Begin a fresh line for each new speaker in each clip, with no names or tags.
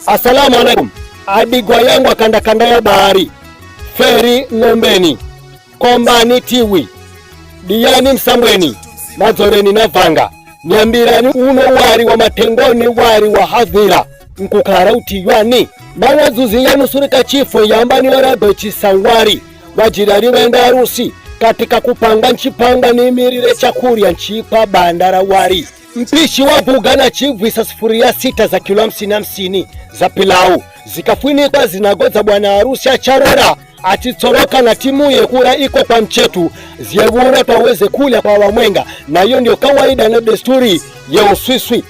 Asalamu alaikum. Adigwa yangu akanda ya bahari, Feri Ng'ombeni, Kombani Tiwi, Diani Msambweni, Mazoreni na Vanga, Nyambirani uno wari wa matengoni wari wa hadhira, Nkukara utiyani, Mawazuzi ya nusurika chifo yambani warabe chisangwari, Wajirani wenda harusi, katika kupanga nchipanga ni mirire chakuri ya nchipa bandara wari. Mpishi wa Bugana chivwisa sufuria 6 za kilo 50 za pilau, zikafunikwa zinagoza bwana harusi acharora atitoroka na timu yekura iko kwa mchetu ziegura paweze kula kwa wamwenga, na hiyo ndio kawaida na desturi ya Uswiswi.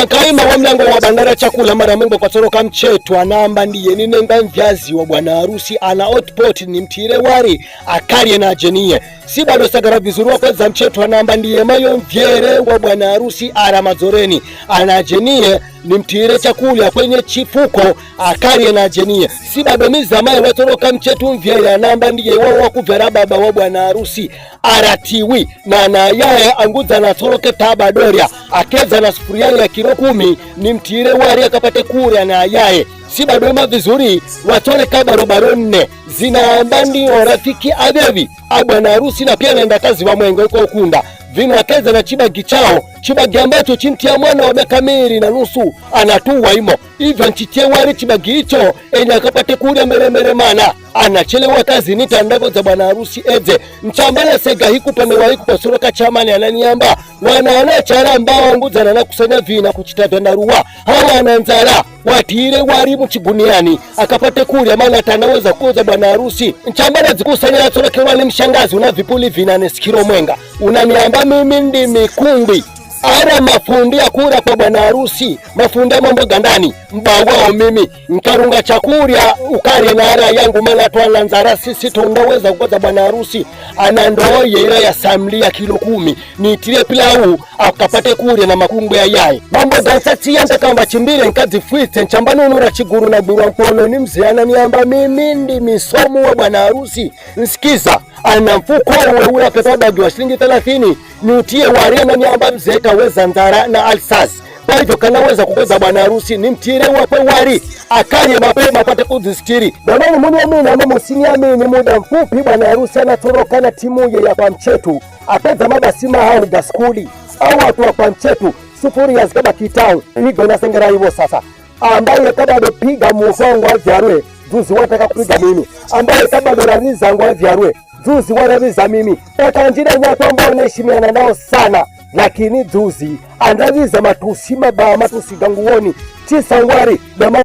Kaima wa mlango wa bandara chakula mara mwingi kwa toroka mchetu anamba ndiye ninenga mvyazi wa bwana harusi ana hotpot ni mtire wari akarie na jenie si bado sagara vizuru kwa za mchetu anamba ndiye mayo mvyere wa bwana harusi ara Mazoreni ana jenie ni mtire chakula kwenye chifuko akarie na jenie si bado mizamaye watoroka mchetu mvyere anamba ndiye wa kuvera baba wa bwana harusi aratiwi na nayaye anguza na toroke tabadoria akeza na sufuria ya kilo 10 ni mtire wari akapate kure na yaye si bado vizuri watole kabarobaro 4 zinaambandi rafiki adevi abwana harusi na pia naenda kazi wa mwengo iko kunda vino akeza na chibagi chao chibagi ambacho chintia mwana wa miaka 2.5 anatuwa imo hivyo nchitie wari chibagi hicho enye akapate kure mere mana anachelewa kazi nita ndago za bwana harusi eze mchambala sega hiku pamewa hiku kwa suroka chamani ananiamba wana chara ambao nguzana na kusanya vina kuchita vyandarua hawa ananzara watire wari mchiguniani akapate kuri maana atanaweza kuza bwana harusi mchambala zikusanya na suroke wale mshangazi una vipuli vina nesikiro mwenga unaniamba mimi ndi mikumbi ara mafundi ya kura kwa bwana harusi mafundi ya mambo gandani mbawao mimi nkarunga chakuria ukari na ara yangu mala tuala nzara sisi tundaweza kukoza bwana harusi anandoye ila ya samli ya kilo 10 nitirie pilau akapate kuria na makungu ya yai mambo gansati yanta kamba chimbire nkazi fuite nchambano nura chiguru na burwa mkono ni mziana niamba mimi ndi misomu wa bwana harusi nsikiza ana mfuko ule pesa bagi wa shilingi 30 niutie warena niamba mzeka weza nzara na alsas kwa hivyo kanaweza kukoza bwana harusi ni mtire wape wari akaje mapema apate kuzistiri bwana mwenye amini na mama usiniamini muda mfupi bwana harusi anatoroka na timu ya kwa mchetu apeza mabasima hao gaskuli au watu wa kwa mchetu sufuri ya zikaba kitao higo na sengera hivyo sasa ambaye kaba dopiga mufongo wa vyarwe duzi wataka kupiga mimi ambaye kaba doraniza ngwa vyarwe duzi wanariza mimi wakanjira nyatu ambao unaheshimiana nao sana lakini duzi andaviza matusi mabaya matusi ganguoni chisangwari